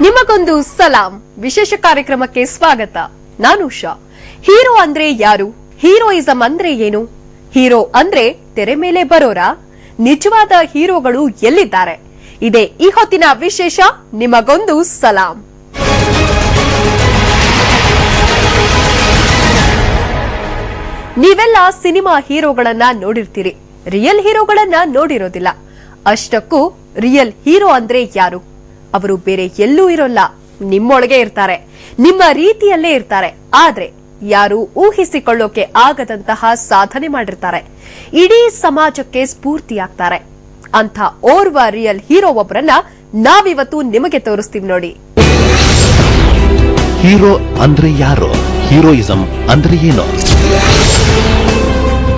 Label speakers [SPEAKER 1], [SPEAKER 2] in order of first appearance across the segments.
[SPEAKER 1] ನಿಮಗೊಂದು ಸಲಾಂ ವಿಶೇಷ ಕಾರ್ಯಕ್ರಮಕ್ಕೆ ಸ್ವಾಗತ. ನಾನು ಉಷಾ. ಹೀರೋ ಅಂದ್ರೆ ಯಾರು? ಹೀರೋಯಿಸಂ ಅಂದ್ರೆ ಏನು? ಹೀರೋ ಅಂದ್ರೆ ತೆರೆ ಮೇಲೆ ಬರೋರಾ? ನಿಜವಾದ ಹೀರೋಗಳು ಎಲ್ಲಿದ್ದಾರೆ? ಇದೇ ಈ ಹೊತ್ತಿನ ವಿಶೇಷ ನಿಮಗೊಂದು ಸಲಾಂ. ನೀವೆಲ್ಲ ಸಿನಿಮಾ ಹೀರೋಗಳನ್ನ ನೋಡಿರ್ತೀರಿ, ರಿಯಲ್ ಹೀರೋಗಳನ್ನ ನೋಡಿರೋದಿಲ್ಲ. ಅಷ್ಟಕ್ಕೂ ರಿಯಲ್ ಹೀರೋ ಅಂದ್ರೆ ಯಾರು? ಅವರು ಬೇರೆ ಎಲ್ಲೂ ಇರೋಲ್ಲ, ನಿಮ್ಮೊಳಗೆ ಇರ್ತಾರೆ, ನಿಮ್ಮ ರೀತಿಯಲ್ಲೇ ಇರ್ತಾರೆ. ಆದ್ರೆ ಯಾರು ಊಹಿಸಿಕೊಳ್ಳೋಕೆ ಆಗದಂತಹ ಸಾಧನೆ ಮಾಡಿರ್ತಾರೆ, ಇಡೀ ಸಮಾಜಕ್ಕೆ ಸ್ಫೂರ್ತಿಯಾಗ್ತಾರೆ. ಅಂತ ಓರ್ವ ರಿಯಲ್ ಹೀರೋ ಒಬ್ಬರನ್ನ ನಾವಿವತ್ತು ನಿಮಗೆ ತೋರಿಸ್ತೀವಿ ನೋಡಿ.
[SPEAKER 2] ಹೀರೋ ಅಂದ್ರೆ ಯಾರು? ಹೀರೋಯಿಸಂ ಅಂದ್ರೆ ಏನು?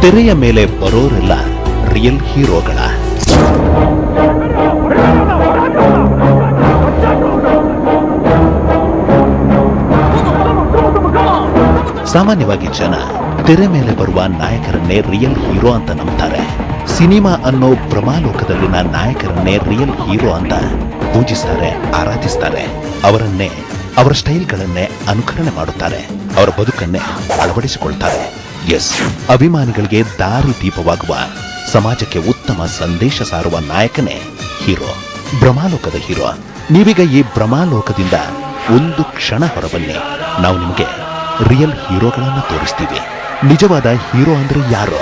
[SPEAKER 2] ತೆರೆಯ ಮೇಲೆ ಬರೋರೆಲ್ಲ ರಿಯಲ್ ಹೀರೋಗಳ. ಸಾಮಾನ್ಯವಾಗಿ ಜನ ತೆರೆ ಮೇಲೆ ಬರುವ ನಾಯಕರನ್ನೇ ರಿಯಲ್ ಹೀರೋ ಅಂತ ನಂಬ್ತಾರೆ. ಸಿನಿಮಾ ಅನ್ನೋ ಭ್ರಮಾಲೋಕದಲ್ಲಿನ ನಾಯಕರನ್ನೇ ರಿಯಲ್ ಹೀರೋ ಅಂತ ಪೂಜಿಸ್ತಾರೆ, ಆರಾಧಿಸ್ತಾರೆ. ಅವರನ್ನೇ, ಅವರ ಸ್ಟೈಲ್ಗಳನ್ನೇ ಅನುಕರಣೆ ಮಾಡುತ್ತಾರೆ, ಅವರ ಬದುಕನ್ನೇ ಅಳವಡಿಸಿಕೊಳ್ತಾರೆ. ಎಸ್, ಅಭಿಮಾನಿಗಳಿಗೆ ದಾರಿ ದೀಪವಾಗುವ, ಸಮಾಜಕ್ಕೆ ಉತ್ತಮ ಸಂದೇಶ ಸಾರುವ ನಾಯಕನೇ ಹೀರೋ, ಭ್ರಮಾಲೋಕದ ಹೀರೋ. ನೀವೀಗ ಈ ಭ್ರಮಾಲೋಕದಿಂದ ಒಂದು ಕ್ಷಣ ಹೊರಬನ್ನಿ, ನಾವು ನಿಮಗೆ ರಿಯಲ್ ಹೀರೋಗಳನ್ನ ತೋರಿಸ್ತೀವಿ. ನಿಜವಾದ ಹೀರೋ ಅಂದ್ರೆ ಯಾರು,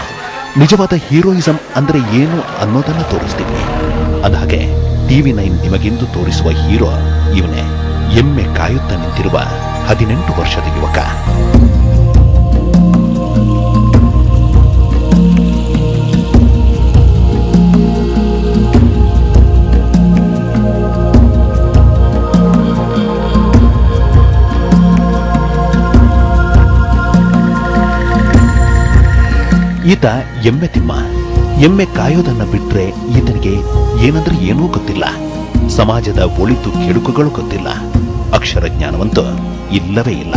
[SPEAKER 2] ನಿಜವಾದ ಹೀರೋಯಿಸಂ ಅಂದ್ರೆ ಏನು ಅನ್ನೋದನ್ನ ತೋರಿಸ್ತೀವಿ. ಅಂದಹಾಗೆ TV9 ನಿಮಗೆಂದು ತೋರಿಸುವ ಹೀರೋ ಇವನೇ. ಎಮ್ಮೆ ಕಾಯುತ್ತಾ ನಿಂತಿರುವ 18 ವರ್ಷದ ಯುವಕ. ಈತ ಎಮ್ಮೆ ತಿಮ್ಮ. ಎಮ್ಮೆ ಕಾಯೋದನ್ನ ಬಿಟ್ರೆ ಈತನಿಗೆ ಏನಂದ್ರೆ ಏನೂ ಗೊತ್ತಿಲ್ಲ. ಸಮಾಜದ ಒಳಿತು ಕೆಡುಕುಗಳು ಗೊತ್ತಿಲ್ಲ. ಅಕ್ಷರ ಜ್ಞಾನವಂತೂ ಇಲ್ಲವೇ ಇಲ್ಲ.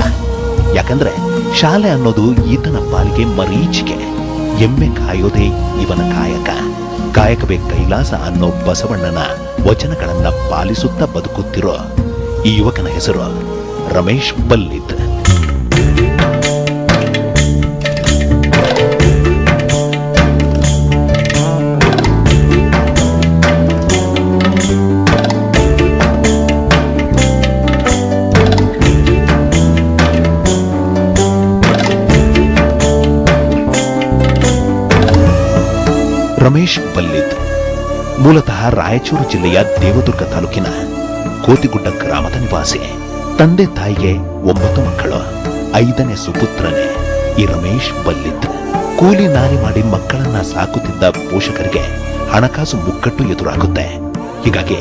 [SPEAKER 2] ಯಾಕಂದ್ರೆ ಶಾಲೆ ಅನ್ನೋದು ಈತನ ಪಾಲಿಗೆ ಮರೀಚಿಕೆ. ಎಮ್ಮೆ ಕಾಯೋದೇ ಇವನ ಕಾಯಕ. ಕಾಯಕವೇ ಕೈಲಾಸ ಅನ್ನೋ ಬಸವಣ್ಣನ ವಚನಗಳನ್ನ ಪಾಲಿಸುತ್ತಾ ಬದುಕುತ್ತಿರೋ ಈ ಯುವಕನ ಹೆಸರು ರಮೇಶ್ ಬಲ್ಲಿದ್. ರಮೇಶ್ ಬಲ್ಲಿದ್ ಮೂಲತಃ ರಾಯಚೂರು ಜಿಲ್ಲೆಯ ದೇವದುರ್ಗ ತಾಲೂಕಿನ ಕೋತಿಗುಡ್ಡ ಗ್ರಾಮದ ನಿವಾಸಿ. ತಂದೆ ತಾಯಿಗೆ 9 ಮಕ್ಕಳು. 5ನೇ ಸುಪುತ್ರನೇ ಈ ರಮೇಶ್ ಬಲ್ಲಿದ್. ಕೂಲಿ ನಾಲಿ ಮಾಡಿ ಮಕ್ಕಳನ್ನ ಸಾಕುತ್ತಿದ್ದ ಪೋಷಕರಿಗೆ ಹಣಕಾಸು ಮುಗ್ಗಟ್ಟು ಎದುರಾಗುತ್ತೆ. ಹೀಗಾಗಿ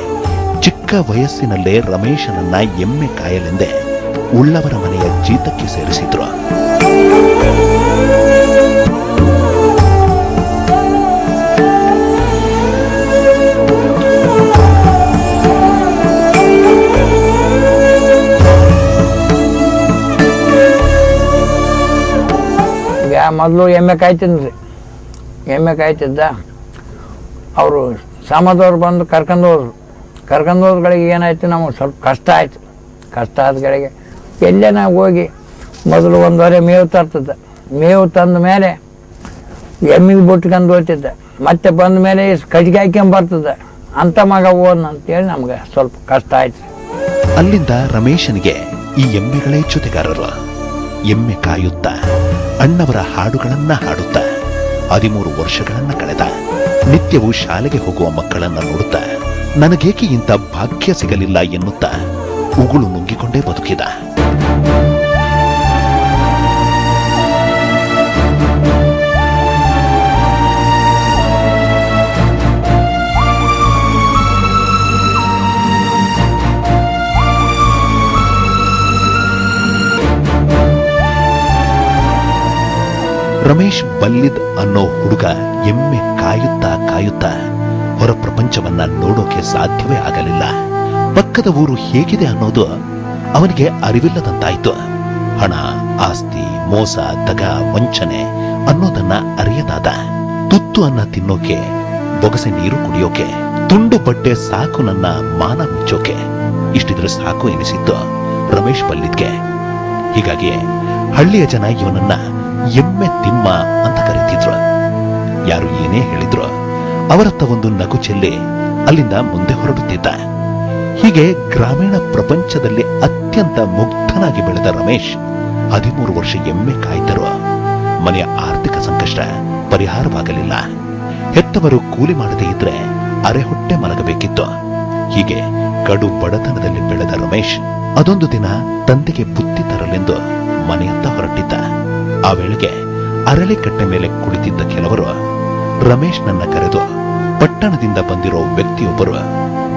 [SPEAKER 2] ಚಿಕ್ಕ ವಯಸ್ಸಿನಲ್ಲೇ ರಮೇಶನನ್ನ ಎಮ್ಮೆ ಕಾಯಲೆಂದೇ ಉಳ್ಳವರ ಮನೆಯ ಜೀತಕ್ಕೆ ಸೇರಿಸಿದ್ರು.
[SPEAKER 3] ಮೊದಲು ಎಮ್ಮೆ ಕಾಯ್ತಿದ್ರಿ. ಎಮ್ಮೆ ಕಾಯ್ತಿದ್ದ. ಅವರು ಸಮಾಜದವ್ರು ಬಂದು ಕರ್ಕೊಂಡೋದ್ಗಳಿಗೆ ಏನಾಯ್ತು, ನಮಗೆ ಸ್ವಲ್ಪ ಕಷ್ಟ ಆಯ್ತು. ಕಷ್ಟ ಆದಗಳಿಗೆ ಎಲ್ಲೇ ನಾವು ಹೋಗಿ ಮೊದಲು 1 ಹೊರೆ ಮೇವು ತರ್ತಿದ್ದ. ಮೇವು ತಂದ ಮೇಲೆ ಎಮ್ಮಿಗೆ ಬಿಟ್ಕೊಂಡು ಹೋಗ್ತಿದ್ದ. ಮತ್ತೆ ಬಂದ ಮೇಲೆ ಕಟ್ಟಿಗೆ ಹಾಕ್ಕೊಂಬರ್ತದ. ಅಂತ ಮಗ ಓನ್ ಅಂತೇಳಿ ನಮ್ಗೆ ಸ್ವಲ್ಪ ಕಷ್ಟ ಆಯ್ತು.
[SPEAKER 2] ಅಲ್ಲಿಂದ ರಮೇಶನಿಗೆ ಈ ಎಮ್ಮೆಗಳೇ ಜೊತೆಗಾರರು. ಎಮ್ಮೆ ಕಾಯುತ್ತಾ ಅಣ್ಣವರ ಹಾಡುಗಳನ್ನ ಹಾಡುತ್ತಾ 13 ವರ್ಷಗಳನ್ನ ಕಳೆದ. ನಿತ್ಯವೂ ಶಾಲೆಗೆ ಹೋಗುವ ಮಕ್ಕಳನ್ನ ನೋಡುತ್ತಾ ನನಗೇಕೆ ಇಂಥ ಭಾಗ್ಯ ಸಿಗಲಿಲ್ಲ ಎನ್ನುತ್ತಾ ಉಗುಳು ನುಂಗಿಕೊಂಡೇ ಬದುಕಿದ. ರಮೇಶ್ ಬಲ್ಲಿದ್ ಅನ್ನೋ ಹುಡುಗ ಎಮ್ಮೆ ಕಾಯುತ್ತಾ ಹೊರ ಪ್ರಪಂಚವನ್ನ ನೋಡೋಕೆ ಸಾಧ್ಯವೇ ಆಗಲಿಲ್ಲ. ಪಕ್ಕದ ಊರು ಹೇಗಿದೆ ಅನ್ನೋದು ಅವನಿಗೆ ಅರಿವಿಲ್ಲದಂತಾಯ್ತು. ಹಣ, ಆಸ್ತಿ, ಮೋಸ, ದಗ, ವಂಚನೆ ಅನ್ನೋದನ್ನ ಅರಿಯದಾದ. ತುತ್ತು ಅನ್ನ ತಿನ್ನೋಕೆ, ಬೊಗಸೆ ನೀರು ಕುಡಿಯೋಕೆ, ತುಂಡು ಬಟ್ಟೆ ಸಾಕು ನನ್ನ ಮಾನ ಮುಚ್ಚೋಕೆ. ಇಷ್ಟಿದ್ರೆ ಸಾಕು ಎನಿಸಿತ್ತು ರಮೇಶ್ ಬಲ್ಲಿದ್ಗೆ. ಹೀಗಾಗಿ ಹಳ್ಳಿಯ ಜನ ಇವನನ್ನ ಎಮ್ಮೆ ತಿಮ್ಮ ಅಂತ ಕರೀತಿದ್ರು. ಯಾರು ಏನೇ ಹೇಳಿದ್ರು ಅವರತ್ತ ಒಂದು ನಗು ಚೆಲ್ಲಿ ಅಲ್ಲಿಂದ ಮುಂದೆ ಹೊರಡುತ್ತಿದ್ದ. ಹೀಗೆ ಗ್ರಾಮೀಣ ಪ್ರಪಂಚದಲ್ಲಿ ಅತ್ಯಂತ ಮುಗ್ಧನಾಗಿ ಬೆಳೆದ ರಮೇಶ್ 13 ವರ್ಷ ಎಮ್ಮೆ ಕಾಯ್ದರು ಮನೆಯ ಆರ್ಥಿಕ ಸಂಕಷ್ಟ ಪರಿಹಾರವಾಗಲಿಲ್ಲ. ಹೆತ್ತವರು ಕೂಲಿ ಮಾಡದೇ ಇದ್ರೆ ಅರೆ ಹೊಟ್ಟೆ ಮಲಗಬೇಕಿತ್ತು. ಹೀಗೆ ಕಡು ಬಡತನದಲ್ಲಿ ಬೆಳೆದ ರಮೇಶ್ ಅದೊಂದು ದಿನ ತಂದೆಗೆ ಬುದ್ಧಿ ತರಲೆಂದು ಮನೆಯತ್ತ ಹೊರಟಿದ್ದ. ಆ ವೇಳೆಗೆ ಅರಳಿಕಟ್ಟೆ ಮೇಲೆ ಕುಳಿತಿದ್ದ ಕೆಲವರು ರಮೇಶ್ನನ್ನ ಕರೆದು ಪಟ್ಟಣದಿಂದ ಬಂದಿರೋ ವ್ಯಕ್ತಿಯೊಬ್ಬರು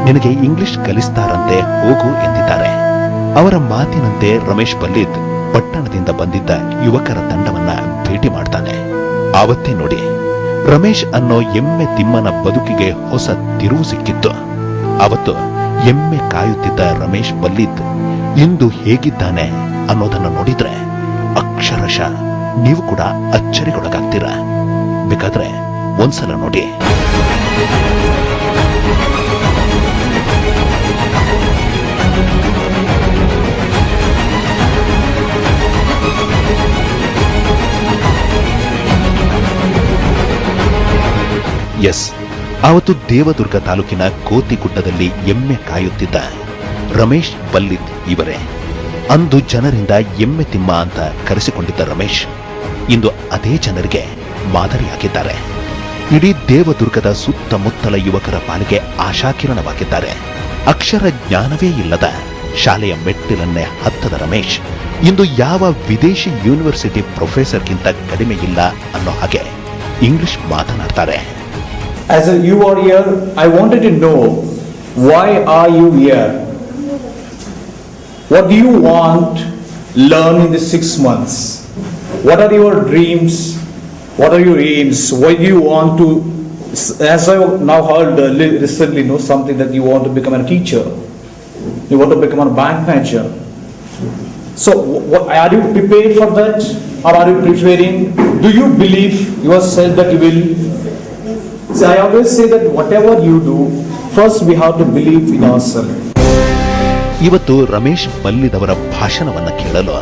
[SPEAKER 2] ನಿನಗೆ ಇಂಗ್ಲಿಷ್ ಕಲಿಸ್ತಾರಂತೆ ಹೋಗು ಎಂದಿದ್ದಾರೆ. ಅವರ ಮಾತಿನಂತೆ ರಮೇಶ್ ಬಲ್ಲಿದ್ ಪಟ್ಟಣದಿಂದ ಬಂದಿದ್ದ ಯುವಕರ ತಂಡವನ್ನ ಭೇಟಿ ಮಾಡ್ತಾನೆ. ಆವತ್ತೇ ನೋಡಿ ರಮೇಶ್ ಅನ್ನೋ ಎಮ್ಮೆ ತಿಮ್ಮನ ಬದುಕಿಗೆ ಹೊಸ ತಿರುವು ಸಿಕ್ಕಿತ್ತು. ಅವತ್ತು ಎಮ್ಮೆ ಕಾಯುತ್ತಿದ್ದ ರಮೇಶ್ ಬಲ್ಲಿದ್ ಇಂದು ಹೇಗಿದ್ದಾನೆ ಅನ್ನೋದನ್ನ ನೋಡಿದ್ರೆ ಅಕ್ಷರಶಃ ನೀವು ಕೂಡ ಅಚ್ಚರಿಗೊಳಗಾಗ್ತೀರಾ. ಬೇಕಾದ್ರೆ ಒಂದ್ಸಲ ನೋಡಿ. ಎಸ್, ಆವತ್ತು ದೇವದುರ್ಗ ತಾಲೂಕಿನ ಕೋತಿಗುಡ್ಡದಲ್ಲಿ ಎಮ್ಮೆ ಕಾಯುತ್ತಿದ್ದ ರಮೇಶ್ ಬಲ್ಲಿದ್ ಇವರೇ. ಅಂದು ಜನರಿಂದ ಎಮ್ಮೆ ತಿಮ್ಮ ಅಂತ ಕರೆಸಿಕೊಂಡಿದ್ದ ರಮೇಶ್ ಇಂದು ಅದೇ ಜನರಿಗೆ ಮಾದರಿಯಾಗಿದ್ದಾರೆ. ಇಡೀ ದೇವದುರ್ಗದ ಸುತ್ತಮುತ್ತಲ ಯುವಕರ ಪಾಲಿಗೆ ಆಶಾಕಿರಣವಾಗಿದ್ದಾರೆ. ಅಕ್ಷರ ಜ್ಞಾನವೇ ಇಲ್ಲದ ಶಾಲೆಯ ಮೆಟ್ಟಿಲನ್ನೇ ಹತ್ತದ ರಮೇಶ್ ಇಂದು ಯಾವ ವಿದೇಶಿ ಯೂನಿವರ್ಸಿಟಿ ಪ್ರೊಫೆಸರ್ಗಿಂತ ಕಡಿಮೆ ಇಲ್ಲ ಅನ್ನೋ ಹಾಗೆ ಇಂಗ್ಲಿಷ್ ಮಾತನಾಡ್ತಾರೆ.
[SPEAKER 4] As you are here, I wanted to know, why are you here? What do you want learn in the 6 months? What are your dreams? What are your aims? Why do you want to, as I now heard recently, know something that you want to become a teacher, you want to become a bank manager. So, are you prepared for that, or are you preparing? Do you believe yourself that you will? So I always say that whatever you do, first we have to believe in ourselves.
[SPEAKER 2] ಇವತ್ತು ರಮೇಶ್ ಬಲ್ಲಿದವರ ಭಾಷಣವನ್ನ ಕೇಳಲು,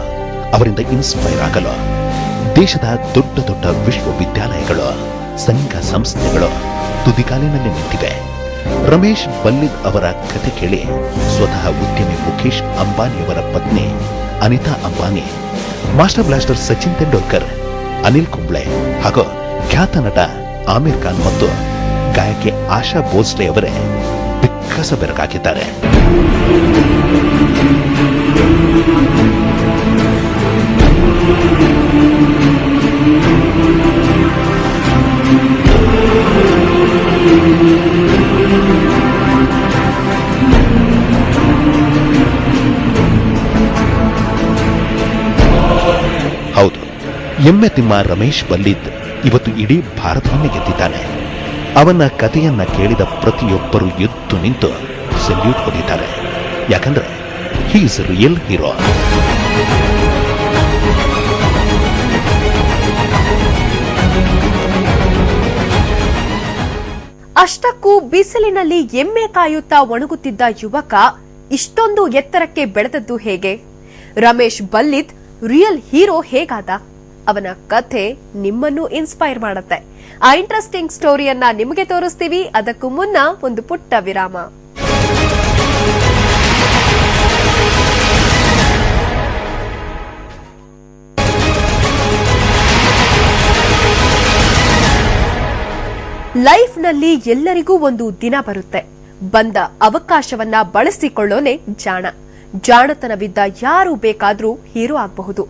[SPEAKER 2] ಅವರಿಂದ inspire ಆಗಲು ದೇಶದ ದೊಡ್ಡ ದೊಡ್ಡ ವಿಶ್ವವಿದ್ಯಾಲಯಗಳು, ಸಂಘ ಸಂಸ್ಥೆಗಳು ತುದಿಗಾಲಿನಲ್ಲಿ ನಿಂತಿವೆ. ರಮೇಶ್ ಬಲ್ಲಿದ್ ಅವರ ಕಥೆ ಕೇಳಿ ಸ್ವತಃ ಉದ್ಯಮಿ ಮುಖೇಶ್ ಅಂಬಾನಿಯವರ ಪತ್ನಿ ಅನಿತಾ ಅಂಬಾನಿ, ಮಾಸ್ಟರ್ ಬ್ಲಾಸ್ಟರ್ ಸಚಿನ್ ತೆಂಡೂಲ್ಕರ್, ಅನಿಲ್ ಕುಂಬ್ಳೆ ಹಾಗೂ ಖ್ಯಾತ ನಟ ಆಮಿರ್ ಖಾನ್ ಮತ್ತು ಗಾಯಕಿ ಆಶಾ ಭೋಸ್ಲೆ ಅವರೇ ಬಿಕ್ಕಸ ಬೆರಗಾಗಿದ್ದಾರೆ. ಹೌದು, ಎಮ್ಮೆ ತಿಮ್ಮ ರಮೇಶ್ ಬಲ್ಲಿದ್ ಇವತ್ತು ಇಡೀ ಭಾರತವನ್ನೇ ಗೆದ್ದಿದ್ದಾನೆ. ಅವನ ಕಥೆಯನ್ನ ಕೇಳಿದ ಪ್ರತಿಯೊಬ್ಬರು ಎದ್ದು ನಿಂತು ಸೆಲ್ಯೂಟ್ ಹೊಂದಿದ್ದಾರೆ. ಯಾಕಂದ್ರೆ ಹಿ ಇಸ್ ರಿಯಲ್ ಹೀರೋ.
[SPEAKER 1] ಅಷ್ಟಕ್ಕೂ ಬಿಸಿಲಿನಲ್ಲಿ ಎಮ್ಮೆ ಕಾಯುತ್ತಾ ಒಣಗುತ್ತಿದ್ದ ಯುವಕ ಇಷ್ಟೊಂದು ಎತ್ತರಕ್ಕೆ ಬೆಳೆದದ್ದು ಹೇಗೆ? ರಮೇಶ್ ಬಲ್ಲಿದ್ ರಿಯಲ್ ಹೀರೋ ಹೇಗಾದ? ಅವನ ಕಥೆ ನಿಮ್ಮನ್ನು ಇನ್ಸ್ಪೈರ್ ಮಾಡುತ್ತೆ. ಆ ಇಂಟ್ರೆಸ್ಟಿಂಗ್ ಸ್ಟೋರಿಯನ್ನ ನಿಮಗೆ ತೋರಿಸ್ತೀವಿ. ಅದಕ್ಕೂ ಮುನ್ನ ಒಂದು ಪುಟ್ಟ ವಿರಾಮ. ಲೈಫ್ನಲ್ಲಿ ಎಲ್ಲರಿಗೂ ಒಂದು ದಿನ ಬರುತ್ತೆ. ಬಂದ ಅವಕಾಶವನ್ನ ಬಳಸಿಕೊಳ್ಳೋನೆ ಜಾಣ. ಜಾಣತನವಿದ್ದ ಯಾರು ಬೇಕಾದ್ರೂ ಹೀರೋ ಆಗಬಹುದು.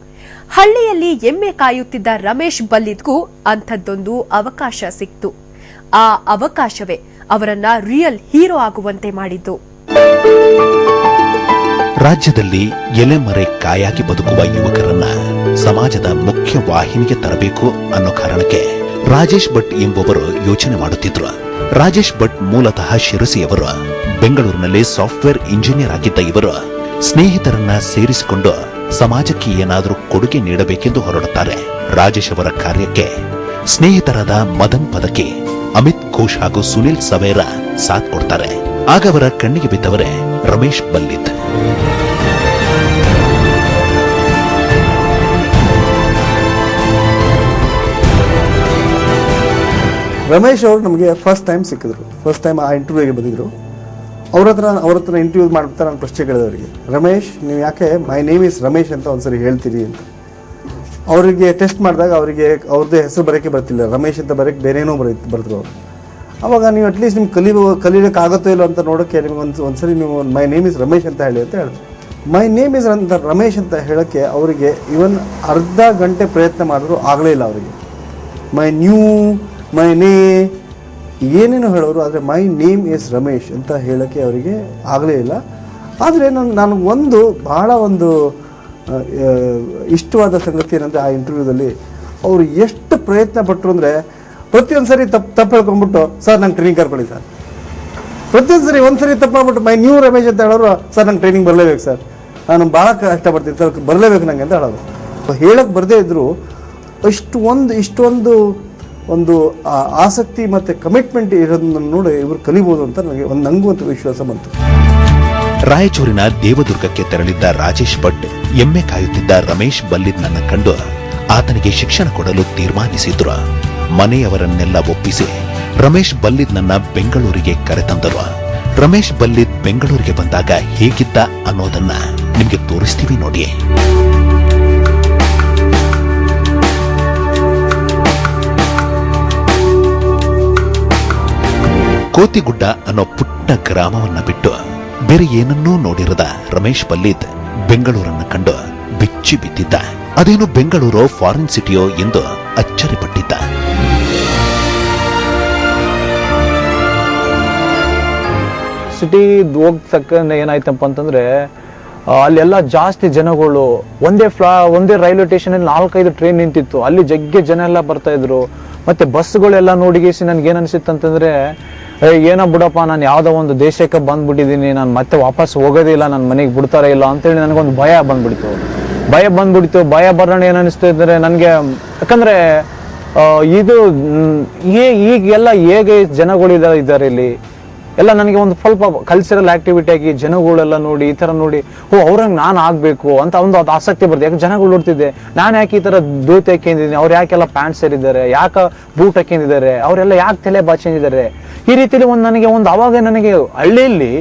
[SPEAKER 1] ಹಳ್ಳಿಯಲ್ಲಿ ಎಮ್ಮೆ ಕಾಯುತ್ತಿದ್ದ ರಮೇಶ್ ಬಲ್ಲಿದ್ಗೂ ಅಂಥದ್ದೊಂದು ಅವಕಾಶ ಸಿಕ್ತು. ಆ ಅವಕಾಶವೇ ಅವರನ್ನ ರಿಯಲ್ ಹೀರೋ ಆಗುವಂತೆ ಮಾಡಿದ್ದು.
[SPEAKER 2] ರಾಜ್ಯದಲ್ಲಿ ಎಲೆಮರೆ ಕಾಯಾಗಿ ಬದುಕುವ ಯುವಕರನ್ನ ಸಮಾಜದ ಮುಖ್ಯ ವಾಹಿನಿಗೆ ತರಬೇಕು ಅನ್ನೋ ಕಾರಣಕ್ಕೆ ರಾಜೇಶ್ ಭಟ್ ಎಂಬುವರು ಯೋಚನೆ ಮಾಡುತ್ತಿದ್ರು. ರಾಜೇಶ್ ಭಟ್ ಮೂಲತಃ ಶಿರಸಿಯವರು. ಬೆಂಗಳೂರಿನಲ್ಲಿ ಸಾಫ್ಟ್ವೇರ್ ಇಂಜಿನಿಯರ್ ಆಗಿದ್ದ ಇವರು ಸ್ನೇಹಿತರನ್ನ ಸೇರಿಸಿಕೊಂಡು ಸಮಾಜಕ್ಕೆ ಏನಾದರೂ ಕೊಡುಗೆ ನೀಡಬೇಕೆಂದು ಹೊರಡುತ್ತಾರೆ. ರಾಜೇಶ್ ಅವರ ಕಾರ್ಯಕ್ಕೆ ಸ್ನೇಹಿತರಾದ ಮದನ್ ಪದಕಿ, ಅಮಿತ್ ಘೋಷ್ ಹಾಗೂ ಸುನಿಲ್ ಸವೇರಾ ಸಾಥ್ ಕೊಡ್ತಾರೆ. ಆಗ ಅವರ ಕಣ್ಣಿಗೆ ಬಿದ್ದವರೇ ರಮೇಶ್ ಬಲ್ಲಿದ್.
[SPEAKER 5] ರಮೇಶ್ ಅವರು ನಮಗೆ ಫಸ್ಟ್ ಟೈಮ್ ಸಿಕ್ಕಿದ್ರು. ಫಸ್ಟ್ ಟೈಮ್ ಆ ಇಂಟರ್ವ್ಯೂಗೆ ಬಂದಿದ್ರು. ಅವ್ರ ಹತ್ರ ಇಂಟರ್ವ್ಯೂ ಮಾಡ್ತಾ ನಾನು ಪ್ರಶ್ನೆ ಕೇಳಿದೆ ಅವರಿಗೆ, ರಮೇಶ್ ನೀವು ಯಾಕೆ ಮೈ ನೇಮ್ ಇಸ್ ರಮೇಶ್ ಅಂತ ಒಂದ್ಸರಿ ಹೇಳ್ತೀರಿ ಅಂತ. ಅವರಿಗೆ ಟೆಸ್ಟ್ ಮಾಡಿದಾಗ ಅವರಿಗೆ ಅವ್ರದ್ದೇ ಹೆಸರು ಬರೋಕ್ಕೆ ಬರ್ತಿಲ್ಲ, ರಮೇಶ್ ಅಂತ ಬರೋಕ್ಕೆ ಬೇರೇನೋ ಬರೆದ್ರು ಅವರು. ಅವಾಗ ನೀವು ಅಟ್ಲೀಸ್ಟ್ ನಿಮ್ಗೆ ಕಲಿಯೋಕ್ಕಾಗುತ್ತೋ ಇಲ್ಲೋ ಅಂತ ನೋಡೋಕ್ಕೆ ನಿಮ್ಗೆ ಒಂದ್ಸರಿ ನೀವು ಮೈ ನೇಮ್ ಇಸ್ ರಮೇಶ್ ಅಂತ ಹೇಳಿ ಅಂತ ಹೇಳಿದ್ರು. ಮೈ ನೇಮ್ ಇಸ್ ಅಂತ ರಮೇಶ್ ಅಂತ ಹೇಳೋಕ್ಕೆ ಅವರಿಗೆ ಇವನ್ ಅರ್ಧ ಗಂಟೆ ಪ್ರಯತ್ನ ಮಾಡಿದ್ರು ಆಗಲೇ ಇಲ್ಲ ಅವರಿಗೆ. ಮೈ ಏನೇನು ಹೇಳೋರು, ಆದರೆ ಮೈ ನೇಮ್ ಇಸ್ ರಮೇಶ್ ಅಂತ ಹೇಳೋಕ್ಕೆ ಅವರಿಗೆ ಆಗಲೇ ಇಲ್ಲ. ಆದರೆ ನಾನು ಬಹಳ ಒಂದು ಇಷ್ಟವಾದ ಸಂಗತಿ ಏನಂದರೆ, ಆ ಇಂಟರ್ವ್ಯೂದಲ್ಲಿ ಅವರು ಎಷ್ಟು ಪ್ರಯತ್ನ ಪಟ್ಟರು ಅಂದರೆ, ಪ್ರತಿಯೊಂದು ಸರಿ ತಪ್ಪು ಹೇಳ್ಕೊಂಡ್ಬಿಟ್ಟು ಸರ್ ನಂಗೆ ಟ್ರೈನಿಂಗ್ ಕರ್ಕೊಳ್ಳಿ ಸರ್, ಪ್ರತಿಯೊಂದು ಸರಿ ಒಂದು ಸರಿ ತಪ್ಪು ಮಾಡ್ಬಿಟ್ಟು ಮೈ ನ್ಯೂ ರಮೇಶ್ ಅಂತ ಹೇಳೋರು, ಸರ್ ನಂಗೆ ಟ್ರೈನಿಂಗ್ ಬರಲೇಬೇಕು ಸರ್, ನಾನು ಭಾಳ ಕಷ್ಟಪಡ್ತೀನಿ ಸರ್, ಬರಲೇಬೇಕು ನನಗೆ ಅಂತ ಹೇಳೋರು. ಹೇಳಕ್ಕೆ ಬರದೇ ಇದ್ದರೂ ಇಷ್ಟೊಂದು ಆಸಕ್ತಿ ಮತ್ತು ಕಮಿಟ್ಮೆಂಟ್ ಇರೋದನ್ನ ನೋಡಿ ಇವರು ಕಲಿಬೋದು ಅಂತ ನನಗೂ ಒಂದು ವಿಶ್ವಾಸ ಬಂತು.
[SPEAKER 2] ರಾಯಚೂರಿನ ದೇವದುರ್ಗಕ್ಕೆ ತೆರಳಿದ್ದ ರಾಜೇಶ್ ಭಟ್ ಎಮ್ಮೆ ಕಾಯುತ್ತಿದ್ದ ರಮೇಶ್ ಬಲ್ಲಿದ್ನನ್ನ ಕಂಡು ಆತನಿಗೆ ಶಿಕ್ಷಣ ಕೊಡಲು ತೀರ್ಮಾನಿಸಿದ್ರು. ಮನೆಯವರನ್ನೆಲ್ಲ ಒಪ್ಪಿಸಿ ರಮೇಶ್ ಬಲ್ಲಿದ್ನನ್ನ ಬೆಂಗಳೂರಿಗೆ ಕರೆತಂದರು. ರಮೇಶ್ ಬಲ್ಲಿದ್ ಬೆಂಗಳೂರಿಗೆ ಬಂದಾಗ ಹೇಗಿದ್ದ ಅನ್ನೋದನ್ನ ನಿಮಗೆ ತೋರಿಸ್ತೀವಿ ನೋಡಿ. ಕೋತಿಗುಡ್ಡ ಅನ್ನೋ ಪುಟ್ಟ ಗ್ರಾಮವನ್ನ ಬಿಟ್ಟು ಬೇರೆ ಏನನ್ನೂ ನೋಡಿರದ ರಮೇಶ್ ಬಲ್ಲಿದ್ ಬೆಂಗಳೂರನ್ನು ಕಂಡು ಬಿಚ್ಚಿ ಬಿದ್ದಿದ್ದ. ಅದೇನು ಬೆಂಗಳೂರು ಫಾರಿನ್ ಸಿಟಿಯೋ ಎಂದು ಅಚ್ಚರಿಪಟ್ಟಿದ್ದ.
[SPEAKER 6] ಸಿಟಿ ಹೋಗ್ತಕ್ಕ ಏನಾಯ್ತಪ್ಪ ಅಂತಂದ್ರೆ, ಅಲ್ಲೆಲ್ಲ ಜಾಸ್ತಿ ಜನಗಳು, ಒಂದೇ ರೈಲ್ವೆ ಸ್ಟೇಷನ್ ಅಲ್ಲಿ 4-5 ಟ್ರೈನ್ ನಿಂತಿತ್ತು. ಅಲ್ಲಿ ಜಗ್ಗೆ ಜನ ಎಲ್ಲ ಬರ್ತಾ ಇದ್ರು. ಮತ್ತೆ ಬಸ್ಗಳೆಲ್ಲ ನೋಡಿಗೇಸಿ ನನ್ಗೆ ಏನ್ ಅನ್ಸಿತ್ತು ಅಂತಂದ್ರೆ, ಏನೋ ಬಿಡಪ್ಪ, ನಾನು ಯಾವ್ದೋ ಒಂದು ದೇಶಕ್ಕೆ ಬಂದ್ಬಿಟ್ಟಿದ್ದೀನಿ, ನಾನು ಮತ್ತೆ ವಾಪಸ್ ಹೋಗೋದಿಲ್ಲ, ನನ್ನ ಮನೆಗೆ ಬಿಡ್ತಾರ ಇಲ್ಲ ಅಂತೇಳಿ ನನಗೊಂದು ಭಯ ಬಂದ್ಬಿಡ್ತು. ಭಯ ಬರೋಣ ಏನ್ ಅನಿಸ್ತಾ ಇದ್ರೆ ನನಗೆ, ಯಾಕಂದ್ರೆ ಇದು ಈಗೆಲ್ಲ ಹೇಗೆ ಜನಗಳು ಇದ್ದಾರೆ ಇಲ್ಲಿ ಎಲ್ಲ, ನನಗೆ ಒಂದು ಸ್ವಲ್ಪ ಕಲ್ಚರಲ್ ಆಕ್ಟಿವಿಟಿ ಆಗಿ ಜನಗಳೆಲ್ಲ ನೋಡಿ, ಈ ತರ ನೋಡಿ, ಅವ್ರಂಗೆ ನಾನು ಆಗ್ಬೇಕು ಅಂತ ಒಂದು ಆಸಕ್ತಿ ಬರ್ತದೆ. ಯಾಕೆ ಜನಗಳು ನೋಡ್ತಿದ್ದೆ, ನಾನು ಯಾಕೆ ಈ ತರ ಧೋತಿ ಹಾಕೊಂಡಿದ್ದೀನಿ, ಅವ್ರು ಯಾಕೆಲ್ಲ ಪ್ಯಾಂಟ್ ಸೇರಿದ್ದಾರೆ, ಯಾಕೆ ಬೂಟ್ ಹಾಕೊಂಡಿದ್ದಾರೆ, ಅವರೆಲ್ಲ ಯಾಕೆ ತಲೆ ಬಾಚಿದ್ದಾರೆ, ಈ ರೀತಿಲಿ ನನಗೆ ಅವಾಗ ನನಗೆ ಹಳ್ಳಿಯಲ್ಲಿ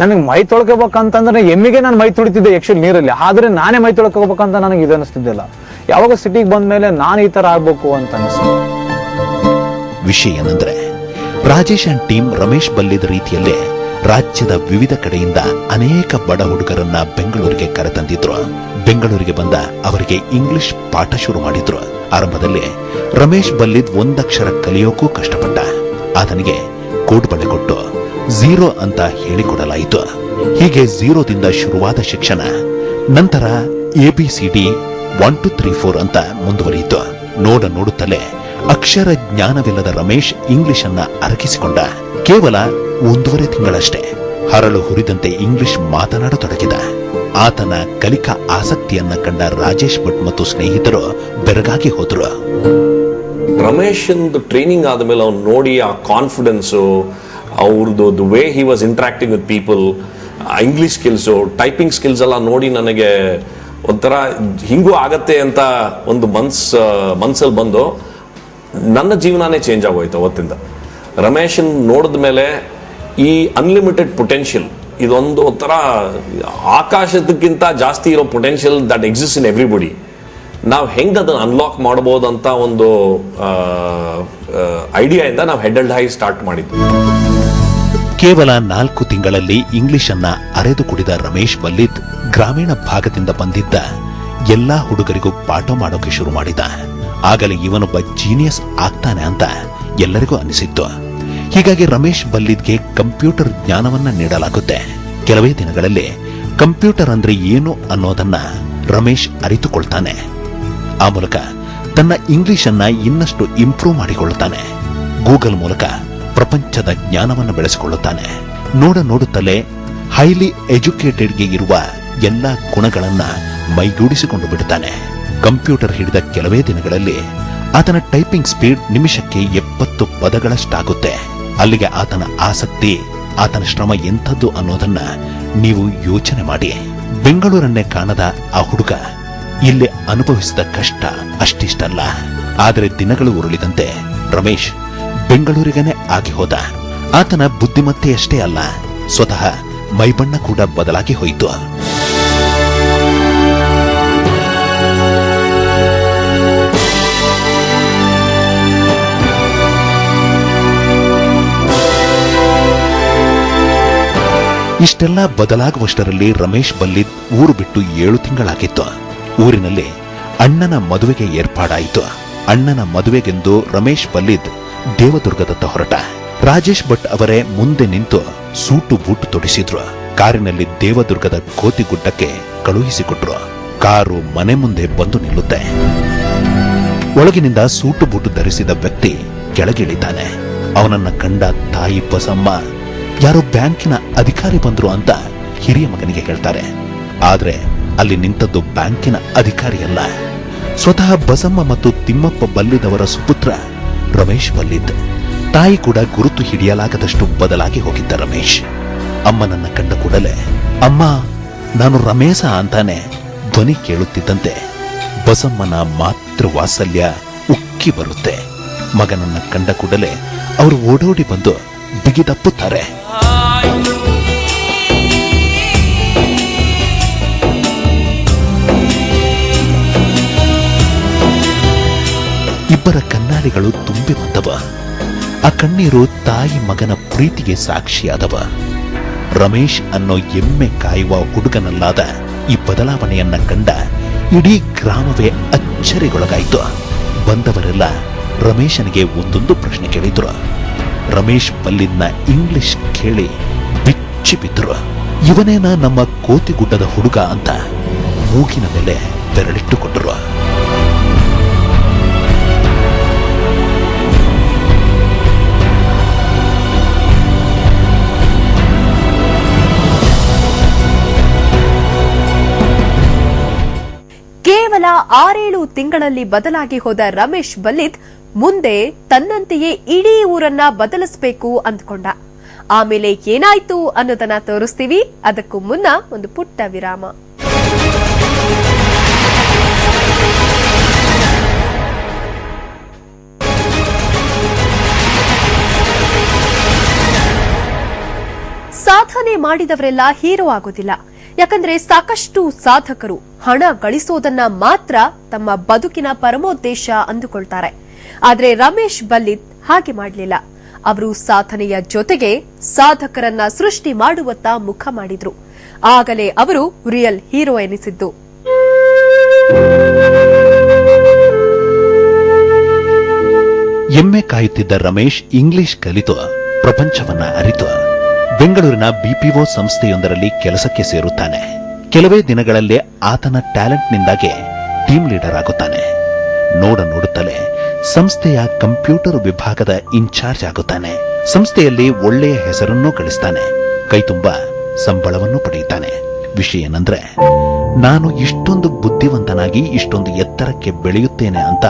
[SPEAKER 6] ನನಗೆ ಮೈ ತೊಳ್ಕೋಬೇಕಂತಂದ್ರೆ ಎಮ್ಮಿಗೆ ನಾನು ಮೈ ತೊಳಿತಿದ್ದೆ ಆಕ್ಚುಲಿ ನೀರಲ್ಲಿ, ಆದ್ರೆ ನಾನೇ ಮೈ ತೊಳ್ಕೋಬೇಕಂತ ನನಗೆ ಇದು ಅನಿಸ್ತಿದ್ದಿಲ್ಲ. ಯಾವಾಗ ಸಿಟಿಗೆ ಬಂದ ಮೇಲೆ ನಾನು ಈ ತರ ಆಗ್ಬೇಕು ಅಂತ ಅನಿಸ್ತು.
[SPEAKER 2] ವಿಷಯ ಏನಂದ್ರೆ, ರಾಜೇಶ್ ಅಂಡ್ ಟೀಮ್ ರಮೇಶ್ ಬಲ್ಲಿದ್ ರೀತಿಯಲ್ಲೇ ರಾಜ್ಯದ ವಿವಿಧ ಕಡೆಯಿಂದ ಅನೇಕ ಬಡ ಹುಡುಗರನ್ನ ಬೆಂಗಳೂರಿಗೆ ಕರೆತಂದಿದ್ರು. ಬೆಂಗಳೂರಿಗೆ ಬಂದ ಅವರಿಗೆ ಇಂಗ್ಲಿಷ್ ಪಾಠ ಶುರು ಮಾಡಿದ್ರು. ಆರಂಭದಲ್ಲಿ ರಮೇಶ್ ಬಲ್ಲಿದ್ ಒಂದಕ್ಷರ ಕಲಿಯೋಕ್ಕೂ ಕಷ್ಟಪಟ್ಟ. ಆತನಿಗೆ ಕೋಡ್ ಬಳೆ ಕೊಟ್ಟು 0 ಅಂತ ಹೇಳಿಕೊಡಲಾಯಿತು. ಹೀಗೆ 0ದಿಂದ ಶುರುವಾದ ಶಿಕ್ಷಣ ನಂತರ ABCD 1 2 3 4 ಅಂತ ಮುಂದುವರಿಯಿತು. ನೋಡುತ್ತಲೇ ಅಕ್ಷರ ಜ್ಞಾನವಿಲ್ಲದ ರಮೇಶ್ ಇಂಗ್ಲಿಷ್ ಅನ್ನ ಅರಗಿಸಿಕೊಂಡ. ಕೇವಲ 1.5 ತಿಂಗಳಷ್ಟೇ ಹರಳು ಹುರಿದಂತೆ ಇಂಗ್ಲಿಷ್ ಮಾತನಾಡತೊಡಗಿದ. ಆತನ ಕಲಿಕಾ ಆಸಕ್ತಿಯನ್ನ ಕಂಡ ರಾಜೇಶ್ ಭಟ್ ಮತ್ತು ಸ್ನೇಹಿತರು ಬೆರಗಾಗಿ ಹೋದ್ರು.
[SPEAKER 7] ರಮೇಶ್ ಟ್ರೈನಿಂಗ್ ಆದ್ಮೇಲೆ ಅವ್ನು ನೋಡಿ ಆ ಕಾನ್ಫಿಡೆನ್ಸು, ಅವ್ರದ್ದು the way he was interacting with people, English skills, typing skills ಎಲ್ಲ ನೋಡಿ ನನಗೆ ಒಂಥರ ಹಿಂಗೂ ಆಗತ್ತೆ ಅಂತ ಒಂದು ಮನ್ಸಲ್ಲಿ ಬಂದು ನನ್ನ ಜೀವನನೇ ಚೇಂಜ್ ಆಗೋಯ್ತು ಅವತ್ತಿಂದ. ರಮೇಶನ್ ನೋಡಿದ ಮೇಲೆ ಈ ಅನ್ಲಿಮಿಟೆಡ್ ಪೊಟೆನ್ಷಿಯಲ್, ಇದೊಂದು ಒಂಥರ ಆಕಾಶದಕ್ಕಿಂತ ಜಾಸ್ತಿ ಇರೋ potential that exist in everybody, ನಾವು ಹೆಂಗೆ ಅದನ್ನು ಅನ್ಲಾಕ್ ಮಾಡ್ಬೋದು ಅಂತ ಒಂದು ಐಡಿಯಾಯಿಂದ ನಾವು ಹೆಡ್ ಅಂಡ್ ಹೈ ಸ್ಟಾರ್ಟ್ ಮಾಡಿದ್ವಿ.
[SPEAKER 2] ಕೇವಲ 4 ತಿಂಗಳಲ್ಲಿ ಇಂಗ್ಲಿಷ್ ಅನ್ನ ಅರೆದು ಕುಡಿದ ರಮೇಶ್ ಬಲ್ಲಿದ್ ಗ್ರಾಮೀಣ ಭಾಗದಿಂದ ಬಂದಿದ್ದ ಎಲ್ಲಾ ಹುಡುಗರಿಗೂ ಪಾಠ ಮಾಡೋಕೆ ಶುರು ಮಾಡಿದ. ಆಗಲೇ ಇವನೊಬ್ಬ ಜೀನಿಯಸ್ ಆಗ್ತಾನೆ ಅಂತ ಎಲ್ಲರಿಗೂ ಅನಿಸಿತ್ತು. ಹೀಗಾಗಿ ರಮೇಶ್ ಬಲ್ಲಿದ್ಗೆ ಕಂಪ್ಯೂಟರ್ ಜ್ಞಾನವನ್ನ ನೀಡಲಾಗುತ್ತೆ. ಕೆಲವೇ ದಿನಗಳಲ್ಲಿ ಕಂಪ್ಯೂಟರ್ ಅಂದ್ರೆ ಏನು ಅನ್ನೋದನ್ನ ರಮೇಶ್ ಅರಿತುಕೊಳ್ತಾನೆ. ಆ ಮೂಲಕ ತನ್ನ ಇಂಗ್ಲಿಷ್ ಅನ್ನ ಇನ್ನಷ್ಟು ಇಂಪ್ರೂವ್ ಮಾಡಿಕೊಳ್ಳುತ್ತಾನೆ. ಗೂಗಲ್ ಮೂಲಕ ಪ್ರಪಂಚದ ಜ್ಞಾನವನ್ನು ಬೆಳೆಸಿಕೊಳ್ಳುತ್ತಾನೆ. ನೋಡುತ್ತಲೇ ಹೈಲಿ ಎಜುಕೇಟೆಡ್ಗೆ ಇರುವ ಎಲ್ಲ ಗುಣಗಳನ್ನ ಮೈಗೂಡಿಸಿಕೊಂಡು ಬಿಡುತ್ತಾನೆ. ಕಂಪ್ಯೂಟರ್ ಹಿಡಿದ ಕೆಲವೇ ದಿನಗಳಲ್ಲಿ ಆತನ ಟೈಪಿಂಗ್ ಸ್ಪೀಡ್ ನಿಮಿಷಕ್ಕೆ 70 ಪದಗಳಷ್ಟಾಗುತ್ತೆ. ಅಲ್ಲಿಗೆ ಆತನ ಆಸಕ್ತಿ, ಆತನ ಶ್ರಮ ಎಂಥದ್ದು ಅನ್ನೋದನ್ನ ನೀವು ಯೋಚನೆ ಮಾಡಿ, ಬೆಂಗಳೂರನ್ನೇ ಕಾಣದ ಆ ಹುಡುಗ ಇಲ್ಲಿ ಅನುಭವಿಸಿದ ಕಷ್ಟ ಅಷ್ಟಿಷ್ಟಲ್ಲ. ಆದರೆ ದಿನಗಳು ಉರುಳಿದಂತೆ ರಮೇಶ್ ಬೆಂಗಳೂರಿಗನೇ ಆಗಿ ಹೋದ. ಆತನ ಬುದ್ಧಿಮತ್ತೆಯಷ್ಟೇ ಅಲ್ಲ, ಸ್ವತಃ ಮೈಬಣ್ಣ ಕೂಡ ಬದಲಾಗಿ ಹೋಯಿತು. ಇಷ್ಟೆಲ್ಲ ಬದಲಾಗುವಷ್ಟರಲ್ಲಿ ರಮೇಶ್ ಬಲ್ಲಿದ್ ಊರು ಬಿಟ್ಟು 7 ತಿಂಗಳಾಗಿತ್ತು. ಊರಿನಲ್ಲಿ ಅಣ್ಣನ ಮದುವೆಗೆ ಏರ್ಪಾಡಾಯಿತು. ಅಣ್ಣನ ಮದುವೆಗೆಂದು ರಮೇಶ್ ಬಲ್ಲಿದ್ ದೇವದುರ್ಗದತ್ತ ಹೊರಟ. ರಾಜೇಶ್ ಭಟ್ ಅವರೇ ಮುಂದೆ ನಿಂತು ಸೂಟು ಬೂಟು ತೊಡಿಸಿದ್ರು. ಕಾರಿನಲ್ಲಿ ದೇವದುರ್ಗದ ಕೋತಿಗುಡ್ಡಕ್ಕೆ ಕಳುಹಿಸಿಕೊಟ್ರು. ಕಾರು ಮನೆ ಮುಂದೆ ಬಂದು ನಿಲ್ಲುತ್ತೆ. ಒಳಗಿನಿಂದ ಸೂಟು ಬೂಟು ಧರಿಸಿದ ವ್ಯಕ್ತಿ ಕೆಳಗಿಳಿತಾನೆ. ಅವನನ್ನ ಕಂಡ ತಾಯಿ ಬಸಮ್ಮ ಯಾರೋ ಬ್ಯಾಂಕಿನ ಅಧಿಕಾರಿ ಬಂದ್ರು ಅಂತ ಹಿರಿಯ ಮಗನಿಗೆ ಹೇಳ್ತಾರೆ. ಆದ್ರೆ ಅಲ್ಲಿ ನಿಂತದ್ದು ಬ್ಯಾಂಕಿನ ಅಧಿಕಾರಿಯಲ್ಲ, ಸ್ವತಃ ಬಸಮ್ಮ ಮತ್ತು ತಿಮ್ಮಪ್ಪ ಬಲ್ಲಿದವರ ಸುಪುತ್ರ ರಮೇಶ್ ಬಲ್ಲಿದ್. ತಾಯಿ ಕೂಡ ಗುರುತು ಹಿಡಿಯಲಾಗದಷ್ಟು ಬದಲಾಗಿ ಹೋಗಿದ್ದ ರಮೇಶ್. ಅಮ್ಮನನ್ನ ಕಂಡ ಕೂಡಲೇ ಅಮ್ಮ ನಾನು ರಮೇಶ ಅಂತಾನೆ ಧ್ವನಿ ಕೇಳುತ್ತಿದ್ದಂತೆ ಬಸಮ್ಮನ ಮಾತೃ ವಾತ್ಸಲ್ಯ ಉಕ್ಕಿ ಬರುತ್ತೆ. ಮಗನನ್ನ ಕಂಡ ಕೂಡಲೇ ಅವರು ಓಡೋಡಿ ಬಂದು ಬಿಗಿದಪ್ಪುತ್ತಾರೆ. ಇಬ್ಬರ ಕಣ್ಣಾಡಿಗಳು ತುಂಬಿ ಬಂದವ. ಆ ಕಣ್ಣೀರು ತಾಯಿ ಮಗನ ಪ್ರೀತಿಗೆ ಸಾಕ್ಷಿಯಾದವ. ರಮೇಶ್ ಅನ್ನೋ ಎಮ್ಮೆ ಕಾಯುವ ಹುಡುಗನಲ್ಲಾದ ಈ ಬದಲಾವಣೆಯನ್ನ ಕಂಡ ಇಡೀ ಗ್ರಾಮವೇ ಅಚ್ಚರಿಗೊಳಗಾಯಿತು. ಬಂದವರೆಲ್ಲ ರಮೇಶನಿಗೆ ಒಂದೊಂದು ಪ್ರಶ್ನೆ ಕೇಳಿದ್ರು. ರಮೇಶ್ ಬಲ್ಲಿದ್ನ ಇಂಗ್ಲಿಷ್ ಕೇಳಿ ಬಿಚ್ಚಿ ಬಿದ್ರು. ಇವನೇನ ನಮ್ಮ ಕೋತಿಗುಡ್ಡದ ಹುಡುಗ ಅಂತ ಮೂಗಿನ ಮೇಲೆ ಬೆರಳಿಟ್ಟುಕೊಂಡರು.
[SPEAKER 1] ಕೇವಲ 6-7 ತಿಂಗಳಲ್ಲಿ ಬದಲಾಗಿ ಹೋದ ರಮೇಶ್ ಬಲ್ಲಿದ್ ಮುಂದೆ ತನ್ನಂತೆಯೇ ಇಡೀ ಊರನ್ನ ಬದಲಿಸಬೇಕು ಅಂದ್ಕೊಂಡ. ಆಮೇಲೆ ಏನಾಯ್ತು ಅನ್ನೋದನ್ನ ತೋರಿಸ್ತೀವಿ. ಅದಕ್ಕೂ ಮುನ್ನ ಒಂದು ಪುಟ್ಟ ವಿರಾಮ. ಸಾಧನೆ ಮಾಡಿದವರೆಲ್ಲ ಹೀರೋ ಆಗೋದಿಲ್ಲ. ಯಾಕಂದ್ರೆ ಸಾಕಷ್ಟು ಸಾಧಕರು ಹಣ ಗಳಿಸೋದನ್ನ ಮಾತ್ರ ತಮ್ಮ ಬದುಕಿನ ಪರಮೋದ್ದೇಶ ಅಂದುಕೊಳ್ತಾರೆ. ಆದ್ರೆ ರಮೇಶ್ ಬಲ್ಲಿದ್ ಹಾಗೆ ಮಾಡಲಿಲ್ಲ. ಅವರು ಸಾಧನೆಯ ಜೊತೆಗೆ ಸಾಧಕರನ್ನ ಸೃಷ್ಟಿ ಮಾಡುವತ್ತ ಮುಖ ಮಾಡಿದ್ರು. ಆಗಲೇ ಅವರು ರಿಯಲ್ ಹೀರೋ ಎನಿಸಿದ್ದು.
[SPEAKER 2] ಎಮ್ಮೆ ಕಾಯುತ್ತಿದ್ದ ರಮೇಶ್ ಇಂಗ್ಲಿಷ್ ಕಲಿತು ಪ್ರಪಂಚವನ್ನ ಅರಿತು ಬೆಂಗಳೂರಿನ ಬಿಪಿಒ ಸಂಸ್ಥೆಯೊಂದರಲ್ಲಿ ಕೆಲಸಕ್ಕೆ ಸೇರುತ್ತಾನೆ. ಕೆಲವೇ ದಿನಗಳಲ್ಲೇ ಆತನ ಟ್ಯಾಲೆಂಟ್ನಿಂದಾಗಿ ಟೀಮ್ ಲೀಡರ್ ಆಗುತ್ತಾನೆ. ನೋಡುತ್ತಲೇ ಸಂಸ್ಥೆಯ ಕಂಪ್ಯೂಟರ್ ವಿಭಾಗದ ಇನ್ಚಾರ್ಜ್ ಆಗುತ್ತಾನೆ. ಸಂಸ್ಥೆಯಲ್ಲಿ ಒಳ್ಳೆಯ ಹೆಸರನ್ನೂ ಗಳಿಸ್ತಾನೆ. ಕೈತುಂಬಾ ಸಂಬಳವನ್ನು ಪಡೆಯುತ್ತಾನೆ. ವಿಷಯ ಏನಂದ್ರೆ, ನಾನು ಇಷ್ಟೊಂದು ಬುದ್ಧಿವಂತನಾಗಿ ಇಷ್ಟೊಂದು ಎತ್ತರಕ್ಕೆ ಬೆಳೆಯುತ್ತೇನೆ ಅಂತ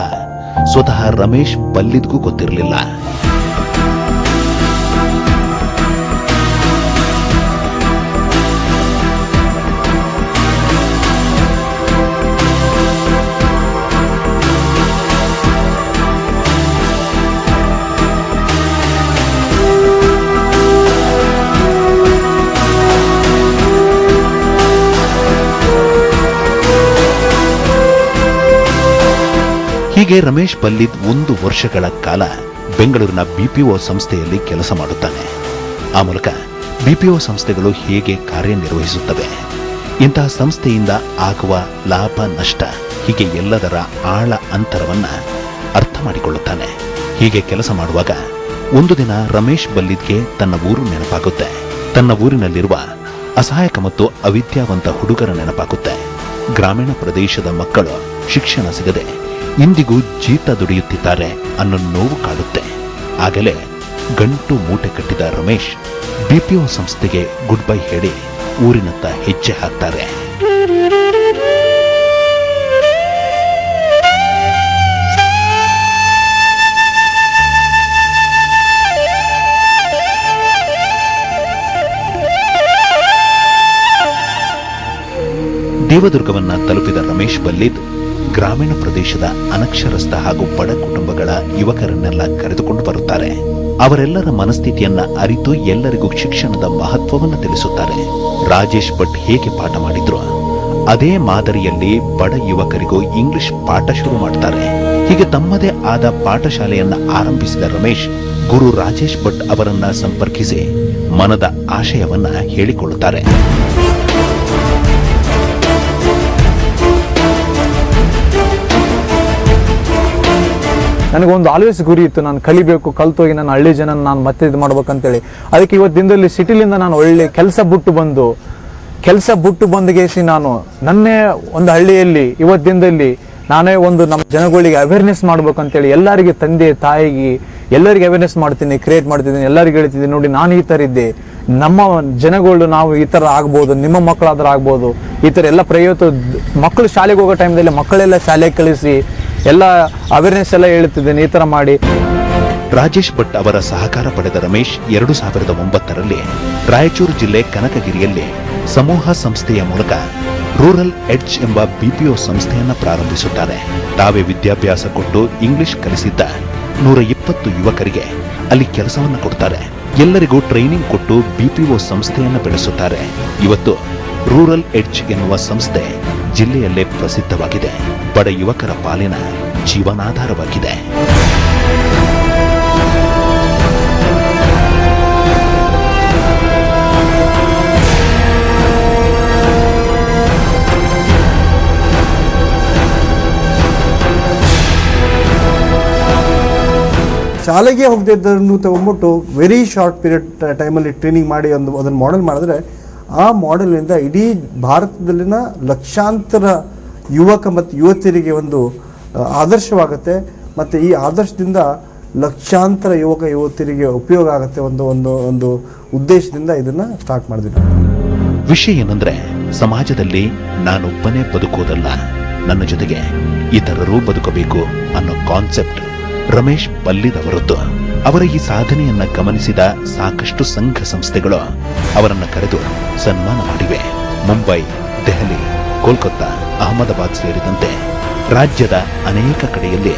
[SPEAKER 2] ಸ್ವತಃ ರಮೇಶ್ ಬಲ್ಲಿದ್ಗೂ ಗೊತ್ತಿರಲಿಲ್ಲ. ಹೀಗೆ ರಮೇಶ್ ಬಲ್ಲಿದ್ 1 ವರ್ಷಗಳ ಕಾಲ ಬೆಂಗಳೂರಿನ ಬಿಪಿಒ ಸಂಸ್ಥೆಯಲ್ಲಿ ಕೆಲಸ ಮಾಡುತ್ತಾನೆ. ಆ ಮೂಲಕ ಬಿಪಿಒ ಸಂಸ್ಥೆಗಳು ಹೇಗೆ ಕಾರ್ಯನಿರ್ವಹಿಸುತ್ತವೆ, ಇಂತಹ ಸಂಸ್ಥೆಯಿಂದ ಆಗುವ ಲಾಭ ನಷ್ಟ, ಹೀಗೆ ಎಲ್ಲದರ ಆಳ ಅಂತರವನ್ನ ಅರ್ಥ ಮಾಡಿಕೊಳ್ಳುತ್ತಾನೆ. ಹೀಗೆ ಕೆಲಸ ಮಾಡುವಾಗ ಒಂದು ದಿನ ರಮೇಶ್ ಬಲ್ಲಿದ್ಗೆ ತನ್ನ ಊರು ನೆನಪಾಗುತ್ತೆ. ತನ್ನ ಊರಿನಲ್ಲಿರುವ ಅಸಹಾಯಕ ಮತ್ತು ಅವಿದ್ಯಾವಂತ ಹುಡುಗರ ನೆನಪಾಗುತ್ತೆ. ಗ್ರಾಮೀಣ ಪ್ರದೇಶದ ಮಕ್ಕಳು ಶಿಕ್ಷಣ ಸಿಗದೆ ಇಂದಿಗೂ ಜೀತ ದುಡಿಯುತ್ತಿದ್ದಾರೆ ಅನ್ನೋ ನೋವು ಕಾಡುತ್ತೆ. ಆಗಲೇ ಗಂಟು ಮೂಟೆ ಕಟ್ಟಿದ ರಮೇಶ್ ಬಿಪಿಒ ಸಂಸ್ಥೆಗೆ ಗುಡ್ ಬೈ ಹೇಳಿ ಊರಿನತ್ತ ಹೆಜ್ಜೆ ಹಾಕ್ತಾರೆ. ದೇವದುರ್ಗವನ್ನ ತಲುಪಿದ ರಮೇಶ್ ಬಲ್ಲಿದ್ ಗ್ರಾಮೀಣ ಪ್ರದೇಶದ ಅನಕ್ಷರಸ್ಥ ಹಾಗೂ ಬಡ ಕುಟುಂಬಗಳ ಯುವಕರನ್ನೆಲ್ಲ ಕರೆದುಕೊಂಡು ಬರುತ್ತಾರೆ. ಅವರೆಲ್ಲರ ಮನಸ್ಥಿತಿಯನ್ನ ಅರಿತು ಎಲ್ಲರಿಗೂ ಶಿಕ್ಷಣದ ಮಹತ್ವವನ್ನು ತಿಳಿಸುತ್ತಾರೆ. ರಾಜೇಶ್ ಭಟ್ ಹೇಗೆ ಪಾಠ ಮಾಡಿದ್ರು ಅದೇ ಮಾದರಿಯಲ್ಲಿ ಬಡ ಯುವಕರಿಗೂ ಇಂಗ್ಲಿಷ್ ಪಾಠ ಶುರು ಮಾಡ್ತಾರೆ. ಹೀಗೆ ತಮ್ಮದೇ ಆದ ಪಾಠಶಾಲೆಯನ್ನ ಆರಂಭಿಸಿದ ರಮೇಶ್ ಗುರು ರಾಜೇಶ್ ಭಟ್ ಅವರನ್ನ ಸಂಪರ್ಕಿಸಿ ಮನದ ಆಶಯವನ್ನ ಹೇಳಿಕೊಳ್ಳುತ್ತಾರೆ.
[SPEAKER 6] ನನಗೊಂದು ಆಲ್ವೇಸ್ ಗುರಿ ಇತ್ತು, ನಾನು ಕಲಿಬೇಕು, ಕಲ್ತೋಗಿ ನಾನು ಹಳ್ಳಿ ಜನ ನಾನು ಮತ್ತೆ ಇದು ಮಾಡ್ಬೇಕಂತೇಳಿ. ಅದಕ್ಕೆ ಇವತ್ತು ದಿನದಲ್ಲಿ ಸಿಟಿಲಿಂದ ನಾನು ಒಳ್ಳೆ ಕೆಲಸ ಬಿಟ್ಟು ಬಂದಗೇಸಿ ನಾನು ನನ್ನೇ ಒಂದು ಹಳ್ಳಿಯಲ್ಲಿ ಇವತ್ತು ದಿನದಲ್ಲಿ ನಾನೇ ಒಂದು ನಮ್ಮ ಜನಗಳಿಗೆ ಅವೇರ್ನೆಸ್ ಮಾಡ್ಬೇಕಂತೇಳಿ ಎಲ್ಲರಿಗೆ ತಂದೆ ತಾಯಿಗೆ ಎಲ್ಲರಿಗೆ ಅವೇರ್ನೆಸ್ ಮಾಡ್ತೀನಿ, ಕ್ರಿಯೇಟ್ ಮಾಡ್ತಿದ್ದೀನಿ, ಎಲ್ಲರಿಗೂ ಹೇಳ್ತಿದ್ದೀನಿ ನೋಡಿ ನಾನು ಈ ಥರ ಇದ್ದೆ, ನಮ್ಮ ಜನಗಳು ನಾವು ಈ ಥರ ಆಗ್ಬೋದು, ನಿಮ್ಮ ಮಕ್ಕಳಾದ್ರೆ ಆಗ್ಬೋದು, ಈ ಥರ ಎಲ್ಲ ಪ್ರಯೋಗ ಮಕ್ಕಳು ಶಾಲೆಗೆ ಹೋಗೋ ಟೈಮ್ದಲ್ಲಿ ಮಕ್ಕಳೆಲ್ಲ ಶಾಲೆಗೆ ಕಳಿಸಿ ಎಲ್ಲ ಅವೇರ್ನೆಸ್ ಎಲ್ಲ ಹೇಳ್ತಿದ್ದೀನಿ ಈ ಥರ ಮಾಡಿ.
[SPEAKER 2] ರಾಜೇಶ್ ಭಟ್ ಅವರ ಸಹಕಾರ ಪಡೆದ ರಮೇಶ್ 2009ರಲ್ಲಿ ರಾಯಚೂರು ಜಿಲ್ಲೆ ಕನಕಗಿರಿಯಲ್ಲಿ ಸಮೂಹ ಸಂಸ್ಥೆಯ ಮೂಲಕ ರೂರಲ್ ಎಡ್ಜ್ ಎಂಬ ಬಿಪಿಒ ಸಂಸ್ಥೆಯನ್ನ ಪ್ರಾರಂಭಿಸುತ್ತಾರೆ. ತಾವೇ ವಿದ್ಯಾಭ್ಯಾಸ ಕೊಟ್ಟು ಇಂಗ್ಲಿಷ್ ಕಲಿಸಿದ್ದ 120 ಯುವಕರಿಗೆ ಅಲ್ಲಿ ಕೆಲಸವನ್ನ ಕೊಡ್ತಾರೆ. ಎಲ್ಲರಿಗೂ ಟ್ರೈನಿಂಗ್ ಕೊಟ್ಟು ಬಿಪಿಒ ಸಂಸ್ಥೆಯನ್ನ ಬೆಳೆಸುತ್ತಾರೆ. ಇವತ್ತು ರೂರಲ್ ಎಡ್ಜ್ ಎನ್ನುವ ಸಂಸ್ಥೆ ಜಿಲ್ಲೆಯಲ್ಲೇ ಪ್ರಸಿದ್ಧವಾಗಿದೆ. ಬಡ ಯುವಕರ ಪಾಲಿನ ಜೀವನಾಧಾರವಾಗಿದೆ.
[SPEAKER 5] ಶಾಲೆಗೆ ಹೋಗದಿದ್ದನ್ನು ತಗೊಂಡ್ಬಿಟ್ಟು ವೆರಿ ಶಾರ್ಟ್ ಪೀರಿಯಡ್ ಟೈಮಲ್ಲಿ ಟ್ರೈನಿಂಗ್ ಮಾಡಿ ಅದನ್ನು ಮಾಡೆಲ್ ಮಾಡಿದ್ರೆ ಆ ಮಾಡೆಲ್ನಿಂದ ಇಡೀ ಭಾರತದಲ್ಲಿನ ಲಕ್ಷಾಂತರ ಯುವಕ ಮತ್ತು ಯುವತಿಯರಿಗೆ ಒಂದು ಆದರ್ಶವಾಗುತ್ತೆ. ಮತ್ತು ಈ ಆದರ್ಶದಿಂದ ಲಕ್ಷಾಂತರ ಯುವಕ ಯುವತಿಯರಿಗೆ ಉಪಯೋಗ ಆಗುತ್ತೆ ಒಂದು ಉದ್ದೇಶದಿಂದ ಇದನ್ನು ಸ್ಟಾರ್ಟ್ ಮಾಡಿದ್ವಿ.
[SPEAKER 2] ವಿಷಯ ಏನಂದ್ರೆ ಸಮಾಜದಲ್ಲಿ ನಾನೊಬ್ಬನೇ ಬದುಕೋದಲ್ಲ, ನನ್ನ ಜೊತೆಗೆ ಇತರರೂ ಬದುಕಬೇಕು ಅನ್ನೋ ಕಾನ್ಸೆಪ್ಟ್ ರಮೇಶ್ ಬಲ್ಲಿದ್ ಅವರದ್ದು. ಅವರ ಈ ಸಾಧನೆಯನ್ನ ಗಮನಿಸಿದ ಸಾಕಷ್ಟು ಸಂಘ ಸಂಸ್ಥೆಗಳು ಅವರನ್ನ ಕರೆದು ಸನ್ಮಾನ ಮಾಡಿವೆ. ಮುಂಬೈ, ದೆಹಲಿ, ಕೋಲ್ಕತ್ತಾ, ಅಹಮದಾಬಾದ್ ಸೇರಿದಂತೆ ರಾಜ್ಯದ ಅನೇಕ ಕಡೆಯಲ್ಲಿ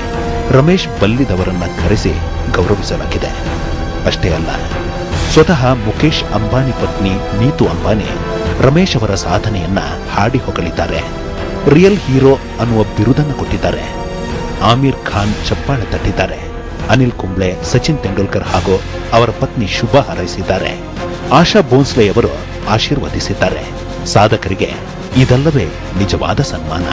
[SPEAKER 2] ರಮೇಶ್ ಬಲ್ಲಿದ್ ಅವರನ್ನ ಕರೆಸಿ ಗೌರವಿಸಲಾಗಿದೆ. ಅಷ್ಟೇ ಅಲ್ಲ, ಸ್ವತಃ ಮುಖೇಶ್ ಅಂಬಾನಿ ಪತ್ನಿ ನೀತು ಅಂಬಾನಿ ರಮೇಶ್ ಅವರ ಸಾಧನೆಯನ್ನ ಹಾಡಿ ಹೊಗಳಿದ್ದಾರೆ. ರಿಯಲ್ ಹೀರೋ ಅನ್ನುವ ಬಿರುದನ್ನು ಕೊಟ್ಟಿದ್ದಾರೆ. ಆಮೀರ್ ಖಾನ್ ಚಪ್ಪಾಳೆ ತಟ್ಟಿದ್ದಾರೆ. ಅನಿಲ್ ಕುಂಬ್ಳೆ, ಸಚಿನ್ ತೆಂಡೂಲ್ಕರ್ ಹಾಗೂ ಅವರ ಪತ್ನಿ ಶುಭ ಹಾರೈಸಿದ್ದಾರೆ. ಆಶಾ ಭೋನ್ಸ್ಲೆ ಅವರು ಆಶೀರ್ವದಿಸಿದ್ದಾರೆ. ಸಾಧಕರಿಗೆ ಇದಲ್ಲವೇ ನಿಜವಾದ ಸನ್ಮಾನ.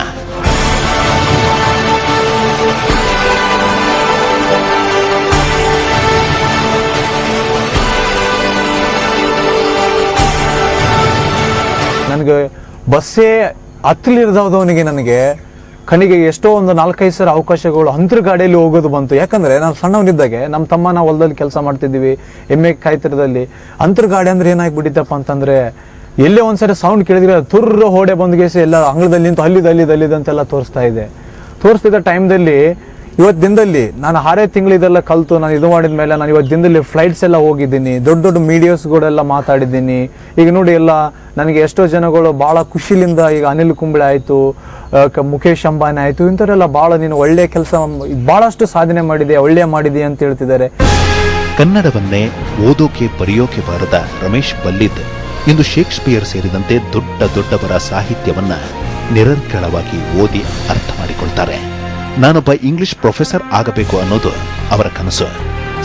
[SPEAKER 6] ನನಗೆ ಬಸ್ಸೇ ಹತ್ತಲಿರದವನಿಗೆ ನನಗೆ ಕಣಿಗೆ ಎಷ್ಟೋ ಒಂದು 4-5 ಸಾವಿರ ಅವಕಾಶಗಳು ಅಂತರ ಗಾಡಿಯಲ್ಲಿ ಹೋಗೋದು ಬಂತು. ಯಾಕಂದ್ರೆ ನಾವು ಸಣ್ಣವನಿದ್ದಾಗೆ ನಮ್ಮ ತಮ್ಮ ನಾವು ಹೊಲದಲ್ಲಿ ಕೆಲಸ ಮಾಡ್ತಿದ್ದೀವಿ, ಎಮ್ಮೆ ಕಾಯ್ತಿರದಲ್ಲಿ. ಅಂತರ ಗಾಡಿ ಅಂದ್ರೆ ಏನಾಗ್ಬಿಟ್ಟಿತ್ತಪ್ಪ ಅಂತಂದ್ರೆ ಎಲ್ಲೇ ಒಂದ್ಸರಿ ಸೌಂಡ್ ಕೇಳಿದ್ರೆ ತುರ್ರ ಹೋಡೆ ಬಂದ್ಗೇಸಿ ಎಲ್ಲ ಅಂಗಳದಲ್ಲಿ ನಿಂತು ಅಲ್ಲಿದ್ದು ಅಂತೆಲ್ಲ ತೋರಿಸ್ತಿದ್ದ ಟೈಮ್ದಲ್ಲಿ ಇವತ್ತು ದಿನದಲ್ಲಿ ನಾನು 6 ತಿಂಗಳು ಇದೆಲ್ಲ ಕಲ್ತು ನಾನು ಇದು ಮಾಡಿದ ಮೇಲೆ ನಾನು ಇವತ್ತು ದಿನದಲ್ಲಿ ಫ್ಲೈಟ್ಸ್ ಎಲ್ಲ ಹೋಗಿದ್ದೀನಿ, ದೊಡ್ಡ ಮೀಡಿಯಾಸ್ಗಳೆಲ್ಲ ಮಾತಾಡಿದ್ದೀನಿ. ಈಗ ನೋಡಿ ಎಲ್ಲ ನನಗೆ ಎಷ್ಟೋ ಜನಗಳು ಭಾಳ ಖುಷಿಲಿಂದ ಈಗ ಅನಿಲ್ ಕುಂಬ್ಳೆ ಆಯಿತು, ಮುಖೇಶ್ ಅಂಬಾನಿ ಆಯಿತು, ಇಂಥವರೆಲ್ಲ ಭಾಳ ನೀನು ಒಳ್ಳೆ ಕೆಲಸ ಭಾಳಷ್ಟು ಸಾಧನೆ ಮಾಡಿದೆ, ಒಳ್ಳೆ ಮಾಡಿದೆ ಅಂತ ಹೇಳ್ತಿದ್ದಾರೆ.
[SPEAKER 2] ಕನ್ನಡವನ್ನೇ ಓದೋಕೆ ಬರೆಯೋಕೆ ಬಾರದ ರಮೇಶ್ ಬಲ್ಲಿದ್ ಇಂದು ಶೇಕ್ಸ್ಪಿಯರ್ ಸೇರಿದಂತೆ ದೊಡ್ಡವರ ಸಾಹಿತ್ಯವನ್ನ ನಿರಂತರವಾಗಿ ಓದಿ ಅರ್ಥ ಮಾಡಿಕೊಳ್ತಾರೆ. ನಾನೊಬ್ಬ ಇಂಗ್ಲಿಷ್ ಪ್ರೊಫೆಸರ್ ಆಗಬೇಕು ಅನ್ನೋದು ಅವರ ಕನಸು.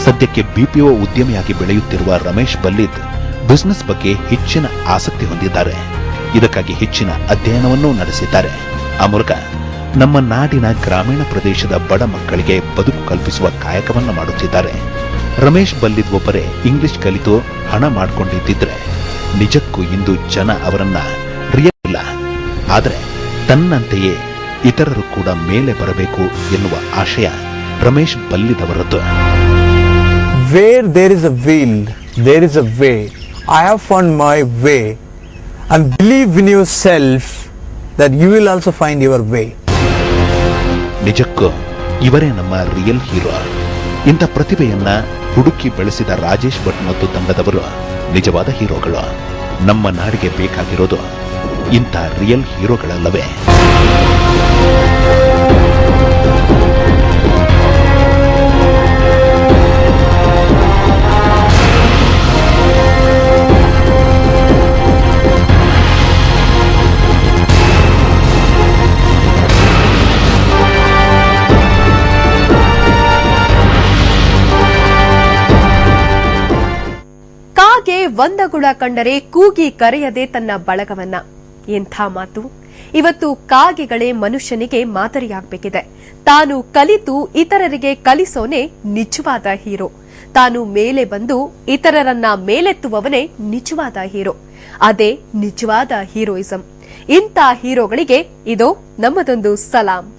[SPEAKER 2] ಸದ್ಯಕ್ಕೆ ಬಿಪಿಒ ಉದ್ಯಮಿಯಾಗಿ ಬೆಳೆಯುತ್ತಿರುವ ರಮೇಶ್ ಬಲ್ಲಿದ್ ಬಿಸಿನೆಸ್ ಬಗ್ಗೆ ಹೆಚ್ಚಿನ ಆಸಕ್ತಿ ಹೊಂದಿದ್ದಾರೆ. ಇದಕ್ಕಾಗಿ ಹೆಚ್ಚಿನ ಅಧ್ಯಯನವನ್ನೂ ನಡೆಸಿದ್ದಾರೆ. ಆ ಮೂಲಕ ನಮ್ಮ ನಾಡಿನ ಗ್ರಾಮೀಣ ಪ್ರದೇಶದ ಬಡ ಮಕ್ಕಳಿಗೆ ಬದುಕು ಕಲ್ಪಿಸುವ ಕಾಯಕವನ್ನು ಮಾಡುತ್ತಿದ್ದಾರೆ. ರಮೇಶ್ ಬಲ್ಲಿದ್ ಒಬ್ಬರೇ ಇಂಗ್ಲಿಷ್ ಕಲಿತು ಹಣ ಮಾಡಿಕೊಂಡಿದ್ದಿದ್ರೆ ನಿಜಕ್ಕೂ ಇಂದು ಜನ ಅವರನ್ನ ರಿಯಲ್ಲ. ಆದರೆ ತನ್ನಂತೆಯೇ ಇತರರು ಕೂಡ ಮೇಲೆ ಬರಬೇಕು ಎನ್ನುವ ಆಶಯ ರಮೇಶ್ ಬಲ್ಲಿದ್ ಅವರದ್ದು.
[SPEAKER 6] Where there is a will, there is a way. I have found my way. And believe in yourself that you will also find your way.
[SPEAKER 2] ನಿಜಕ್ಕೂ ಇವರೇ ನಮ್ಮ ರಿಯಲ್ ಹೀರೋ. ಇಂಥ ಪ್ರತಿಭೆಯನ್ನ ಹುಡುಕಿ ಬೆಳೆಸಿದ ರಾಜೇಶ್ ಭಟ್ ಮತ್ತು ತಂಡದವರು ನಿಜವಾದ ಹೀರೋಗಳು. ನಮ್ಮ ನಾಡಿಗೆ ಬೇಕಾಗಿರೋದು ಇಂಥ ರಿಯಲ್ ಹೀರೋಗಳಲ್ಲವೇ?
[SPEAKER 1] ಕಾಗೆ ಒಂದಗುಳ ಕಂಡರೆ ಕೂಗಿ ಕರೆಯದೆ ತನ್ನ ಬಳಗವನ್ನ. ಎಂಥ ಮಾತು! ಇವತ್ತು ಕಾಗೆಗಳೇ ಮನುಷ್ಯನಿಗೆ ಮಾದರಿಯಾಗಬೇಕಿದೆ. ತಾನು ಕಲಿತು ಇತರರಿಗೆ ಕಲಿಸೋನೆ ನಿಜವಾದ ಹೀರೋ. ತಾನು ಮೇಲೆ ಬಂದು ಇತರರನ್ನ ಮೇಲೆತ್ತುವವನೇ ನಿಜವಾದ ಹೀರೋ. ಅದೇ ನಿಜವಾದ ಹೀರೋಯಿಸಂ. ಇಂಥ ಹೀರೋಗಳಿಗೆ ಇದೋ ನಮ್ಮದೊಂದು ಸಲಾಂ.